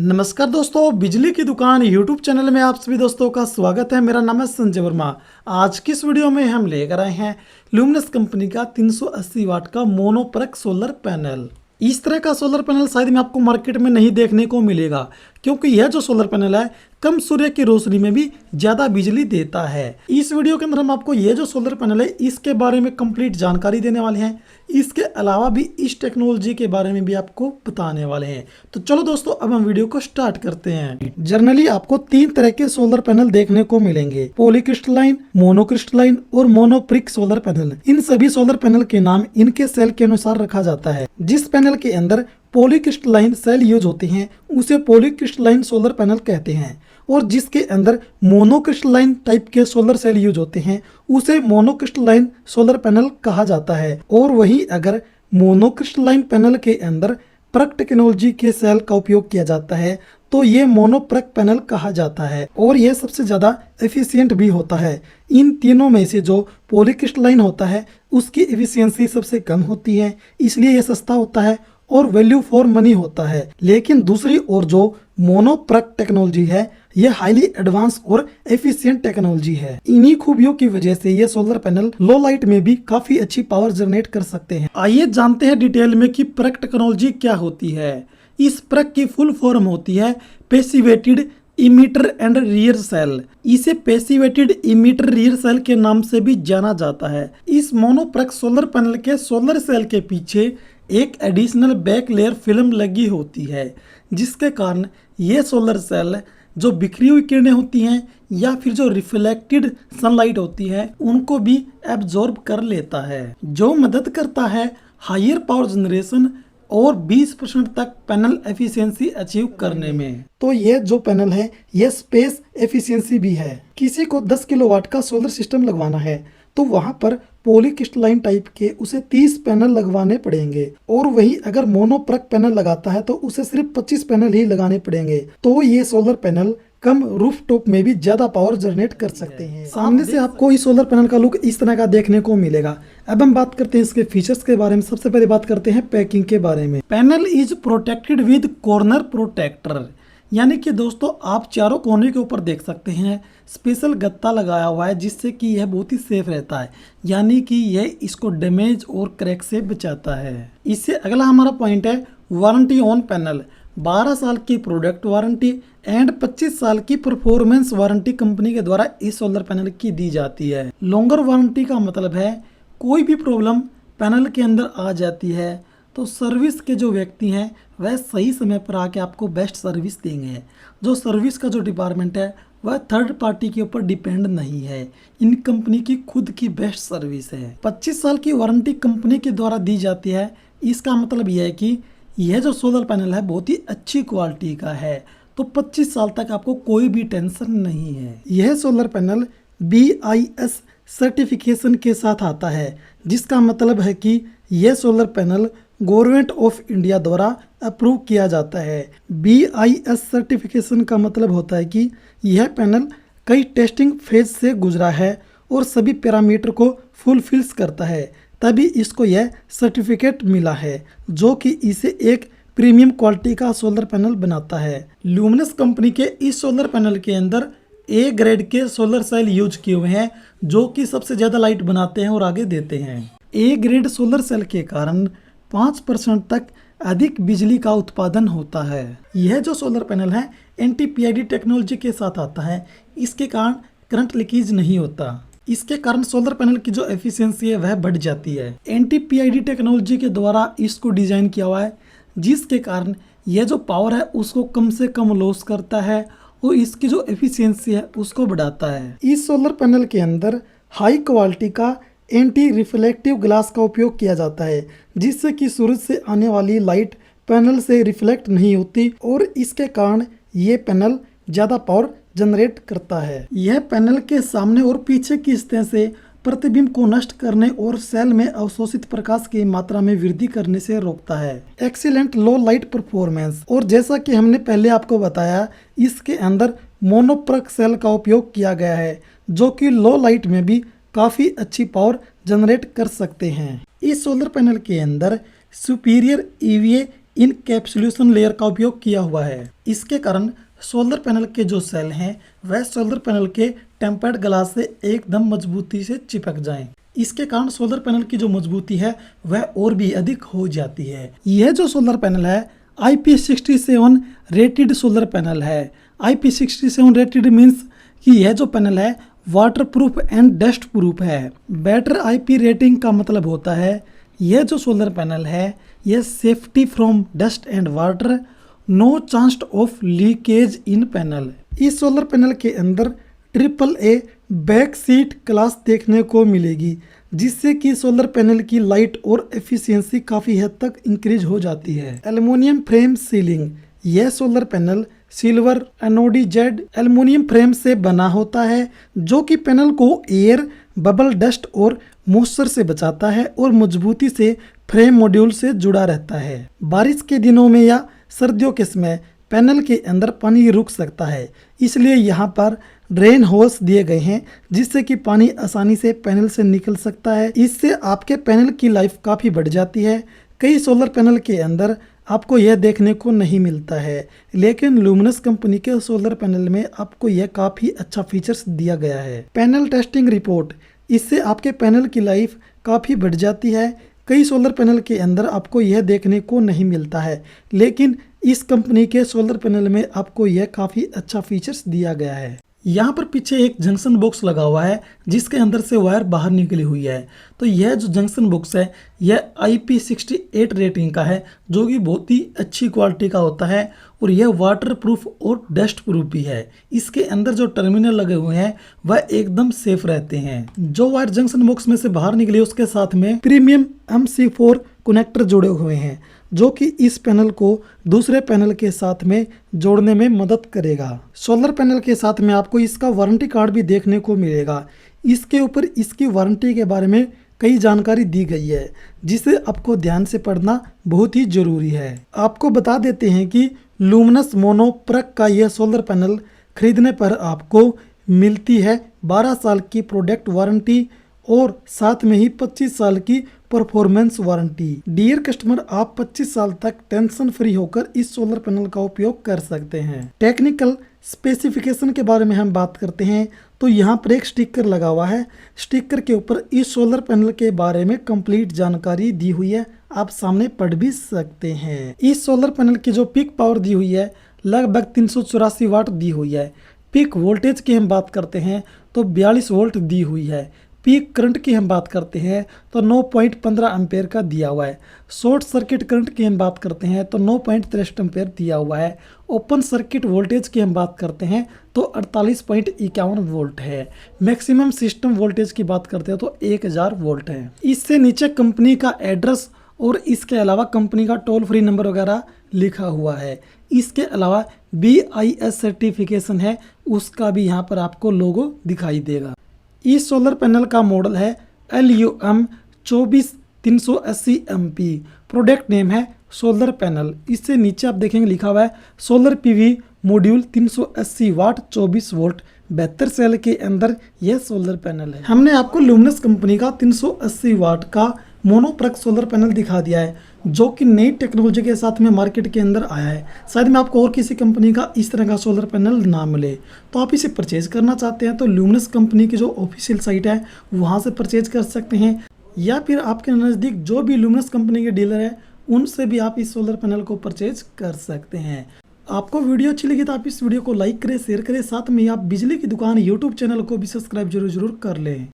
नमस्कार दोस्तों, बिजली की दुकान यूट्यूब चैनल में आप सभी दोस्तों का स्वागत है। मेरा नाम है संजय वर्मा। आज की इस वीडियो में हम लेकर आए हैं ल्यूमिनस कंपनी का 380 वाट का मोनोप्रक सोलर पैनल। इस तरह का सोलर पैनल शायद में आपको मार्केट में नहीं देखने को मिलेगा, क्योंकि यह जो सोलर पैनल है कम सूर्य की रोशनी में भी ज्यादा बिजली देता है। इस वीडियो के अंदर हम आपको ये जो सोलर पैनल है इसके बारे में कंप्लीट जानकारी देने वाले हैं। इसके अलावा भी इस टेक्नोलॉजी के बारे में भी आपको बताने वाले हैं। तो चलो दोस्तों, अब हम वीडियो को स्टार्ट करते हैं। जनरली आपको 3 तरह के सोलर पैनल देखने को मिलेंगे: पॉलीक्रिस्टलाइन, मोनोक्रिस्टलाइन और मोनोप्रिक सोलर पैनल। इन सभी सोलर पैनल के नाम इनके सेल के अनुसार रखा जाता है। जिस पैनल के अंदर पॉलीक्रिस्टलाइन सेल यूज होते हैं उसे पॉलीक्रिस्टलाइन सोलर पैनल कहते हैं, और जिसके अंदर मोनोक्रिस्टलाइन टाइप के सोलर सेल यूज होते हैं उसे मोनोक्रिस्टलाइन सोलर पैनल कहा जाता है। और वहीं अगर मोनोक्रिस्टलाइन पैनल के अंदर प्रक टेक्नोलॉजी के सेल का उपयोग किया जाता है तो ये मोनोप्रक पैनल कहा जाता है, और यह सबसे ज्यादा एफिशिएंट भी होता है। इन तीनों में से जो पॉलीक्रिस्टलाइन होता है उसकी एफिशिएंसी सबसे कम होती है, इसलिए यह सस्ता होता है और वैल्यू फॉर मनी होता है। लेकिन दूसरी ओर जो मोनोप्रक टेक्नोलॉजी है यह हाईली एडवांस और एफिशिएंट टेक्नोलॉजी है। इन्हीं खूबियों की वजह से ये सोलर पैनल लो लाइट में भी काफी अच्छी पावर जनरेट कर सकते हैं। आइए जानते हैं डिटेल में कि प्रक टेक्नोलॉजी क्या होती है। इस प्रक की फुल फॉर्म होती है passivated emitter and rear cell. इसे पैसिवेटेड इमीटर रियर सेल के नाम से भी जाना जाता है। इस मोनोप्रक सोलर पैनल के सोलर सेल के पीछे एक एडिशनल बैक लेयर फिल्म लगी होती है, जिसके कारण ये सोलर सेल जो बिखरी हुई किरणें होती हैं या फिर जो रिफ्लेक्टेड सनलाइट होती है उनको भी एब्जॉर्ब कर लेता है, जो मदद करता है हायर पावर जनरेशन और 20% तक पैनल एफिशिएंसी अचीव करने में। तो ये जो पैनल है ये स्पेस एफिशिएंसी भी है। किसी को 10 किलोवाट का सोलर सिस्टम लगवाना है तो वहां पर पॉलीक्रिस्टलाइन टाइप के उसे 30 पैनल लगवाने पड़ेंगे, और वही अगर मोनोप्रक पैनल लगाता है तो उसे सिर्फ 25 पैनल ही लगाने पड़ेंगे। तो ये सोलर पैनल कम रूफटॉप में भी ज्यादा पावर जनरेट कर सकते हैं। सामने से आपको इस सोलर पैनल का लुक इस तरह का देखने को मिलेगा। अब हम बात करते हैं इसके फीचर्स के बारे में। सबसे पहले बात करते हैं पैकिंग के बारे में। Panel is protected with corner protector, यानी कि दोस्तों आप चारों कोने के ऊपर देख सकते हैं स्पेशल गत्ता लगाया हुआ है, जिससे कि यह बहुत ही सेफ रहता है, यानी कि यह इसको डैमेज और क्रैक से बचाता है। इससे अगला हमारा पॉइंट है वारंटी ऑन पैनल। 12 साल की प्रोडक्ट वारंटी एंड 25 साल की परफॉर्मेंस वारंटी कंपनी के द्वारा इस सोलर पैनल की दी जाती है। लॉन्गर वारंटी का मतलब है कोई भी प्रॉब्लम पैनल के अंदर आ जाती है तो सर्विस के जो व्यक्ति हैं वह सही समय पर आके आपको बेस्ट सर्विस देंगे। जो सर्विस का जो डिपार्टमेंट है वह थर्ड पार्टी के ऊपर डिपेंड नहीं है, इन कंपनी की खुद की बेस्ट सर्विस है। 25 साल की वारंटी कंपनी के द्वारा दी जाती है। इसका मतलब यह है कि यह जो सोलर पैनल है बहुत ही अच्छी क्वालिटी का है, तो 25 साल तक आपको कोई भी टेंशन नहीं है। यह सोलर पैनल BIS सर्टिफिकेशन के साथ आता है, जिसका मतलब है कि यह solar panel government of India द्वारा अप्रूव किया जाता है। BIS सर्टिफिकेशन का मतलब होता है कि यह पैनल कई टेस्टिंग फेज से गुजरा है और सभी पैरामीटर को फुलफिल्स करता है, तभी इसको यह सर्टिफिकेट मिला है, जो कि इसे एक प्रीमियम क्वालिटी का सोलर पैनल बनाता है। ल्यूमिनस कंपनी के इस सोलर पैनल के अंदर A ग्रेड के सोलर सेल यूज किए हुए हैं, जो कि सबसे ज़्यादा लाइट बनाते हैं और आगे देते हैं। A ग्रेड सोलर सेल के कारण 5% तक अधिक बिजली का उत्पादन होता है। यह जो सोलर पैनल है NT-PID टेक्नोलॉजी के साथ आता है, इसके कारण करंट लीकेज नहीं होता। इसके कारण सोलर पैनल की जो एफिशिएंसी है वह बढ़ जाती है। NT-PID टेक्नोलॉजी के द्वारा इसको डिजाइन किया हुआ है, जिसके कारण यह जो पावर है उसको कम से कम लॉस करता है और इसकी जो एफिशिएंसी है उसको बढ़ाता है। इस सोलर पैनल के अंदर हाई क्वालिटी का एंटी रिफ्लेक्टिव ग्लास का उपयोग किया जाता है, जिससे कि सूरज से आने वाली लाइट पैनल से रिफ्लेक्ट नहीं होती, और इसके कारण ये पैनल ज़्यादा पावर जनरेट करता है। यह पैनल के सामने और पीछे की सतह से प्रतिबिंब को नष्ट करने और सेल में अवशोषित प्रकाश की मात्रा में वृद्धि करने से रोकता है। एक्सीलेंट लो लाइट परफॉर्मेंस, और जैसा कि हमने पहले आपको बताया इसके अंदर मोनोप्रक सेल का उपयोग किया गया है, जो कि लो लाइट में भी काफ़ी अच्छी पावर जनरेट कर सकते हैं। इस सोलर पैनल के अंदर सुपीरियर EVA इनकैप्सुलेशन लेयर का उपयोग किया हुआ है। इसके कारण सोलर पैनल के जो सेल हैं वह सोलर पैनल के टेम्पर्ड ग्लास से एकदम मजबूती से चिपक जाएं। इसके कारण सोलर पैनल की जो मजबूती है वह और भी अधिक हो जाती है। यह जो सोलर पैनल है IP67 रेटेड सोलर पैनल है। IP67 रेटेड मीन्स कि यह जो पैनल है water proof and dust proof है। बेटर IP रेटिंग का मतलब होता है यह जो सोलर पैनल है यह safety from dust and water, no chance of leakage in panel. इस सोलर पैनल के अंदर AAA बैक सीट क्लास देखने को मिलेगी, जिससे कि सोलर पैनल की लाइट और एफिशिएंसी काफ़ी हद तक इंक्रीज हो जाती है। एल्युमिनियम फ्रेम सीलिंग, यह solar panel silver anodized aluminium frame से बना होता है, जो कि पैनल को एयर, बबल, डस्ट और मॉइस्चर से बचाता है और मजबूती से फ्रेम मॉड्यूल से जुड़ा रहता है। बारिश के दिनों में या सर्दियों के समय पैनल के अंदर पानी रुक सकता है, इसलिए यहाँ पर ड्रेन होल्स दिए गए हैं जिससे कि पानी आसानी से पैनल से निकल सकता है। इससे आपके पैनल की लाइफ काफ़ी बढ़ जाती है। कई सोलर पैनल के अंदर आपको यह देखने को नहीं मिलता है, लेकिन लुमिनस कंपनी के सोलर पैनल में आपको यह काफ़ी अच्छा फीचर्स दिया गया है। पैनल टेस्टिंग रिपोर्ट, इससे आपके पैनल की लाइफ काफ़ी बढ़ जाती है। कई सोलर पैनल के अंदर आपको यह देखने को नहीं मिलता है, लेकिन इस कंपनी के सोलर पैनल में आपको यह काफ़ी अच्छा फीचर्स दिया गया है। यहाँ पर पीछे एक जंक्शन बॉक्स लगा हुआ है जिसके अंदर से वायर बाहर निकली हुई है। तो यह जो जंक्शन बॉक्स है यह IP68 रेटिंग का है, जो कि बहुत ही अच्छी क्वालिटी का होता है और यह वाटर प्रूफ और डस्ट प्रूफ भी है। इसके अंदर जो टर्मिनल लगे हुए हैं वह एकदम सेफ रहते हैं। जो वायर जंक्शन बॉक्स में से बाहर निकली उसके साथ में प्रीमियम MC4 कनेक्टर जुड़े हुए हैं, जो कि इस पैनल को दूसरे पैनल के साथ में जोड़ने में मदद करेगा। सोलर पैनल के साथ में आपको इसका वारंटी कार्ड भी देखने को मिलेगा। इसके ऊपर इसकी वारंटी के बारे में कई जानकारी दी गई है, जिसे आपको ध्यान से पढ़ना बहुत ही जरूरी है। आपको बता देते हैं कि लुमिनस मोनोप्रक का यह सोलर पैनल खरीदने पर आपको मिलती है 12 साल की प्रोडक्ट वारंटी और साथ में ही 25 साल की परफॉर्मेंस वारंटी। डियर कस्टमर, आप 25 साल तक टेंशन फ्री होकर इस सोलर पैनल का उपयोग कर सकते हैं। टेक्निकल स्पेसिफिकेशन के बारे में हम बात करते हैं तो यहाँ पर एक स्टिकर लगा हुआ है। स्टिकर के ऊपर इस सोलर पैनल के बारे में कंप्लीट जानकारी दी हुई है, आप सामने पढ़ भी सकते हैं। इस सोलर पैनल की जो पीक पावर दी हुई है लगभग 384 वाट दी हुई है। पीक वोल्टेज की हम बात करते हैं तो 42 वोल्ट दी हुई है। पीक करंट की हम बात करते हैं तो 9.15 एम्पेयर का दिया हुआ है। शॉर्ट सर्किट करंट की हम बात करते हैं तो 9.63 एम्पेयर दिया हुआ है। ओपन सर्किट वोल्टेज की हम बात करते हैं तो 48.51 वोल्ट है। मैक्सिमम सिस्टम वोल्टेज की बात करते हैं तो 1000 वोल्ट है। इससे नीचे कंपनी का एड्रेस और इसके अलावा कंपनी का टोल फ्री नंबर वगैरह लिखा हुआ है। इसके अलावा BIS सर्टिफिकेशन है, उसका भी यहाँ पर आपको लोगो दिखाई देगा। इस सोलर पैनल का मॉडल है LUM 24380 MP। प्रोडक्ट नेम है सोलर पैनल। इससे नीचे आप देखेंगे लिखा हुआ है सोलर PV मॉड्यूल 380 वाट 24 वोल्ट 72 सेल के अंदर यह सोलर पैनल है। हमने आपको लुमिनस कंपनी का 380 वाट का मोनोप्रक सोलर पैनल दिखा दिया है, जो कि नई टेक्नोलॉजी के साथ में मार्केट के अंदर आया है। शायद में आपको और किसी कंपनी का इस तरह का सोलर पैनल ना मिले। तो आप इसे परचेज करना चाहते हैं तो लुमिनस कंपनी की जो ऑफिशियल साइट है वहाँ से परचेज कर सकते हैं, या फिर आपके नज़दीक जो भी लुमिनस कंपनी के डीलर है उनसे भी आप इस सोलर पैनल को परचेज कर सकते हैं। आपको वीडियो अच्छी लगी तो आप इस वीडियो को लाइक करें, शेयर करें, साथ में आप बिजली की दुकान यूट्यूब चैनल को भी सब्सक्राइब जरूर कर लें।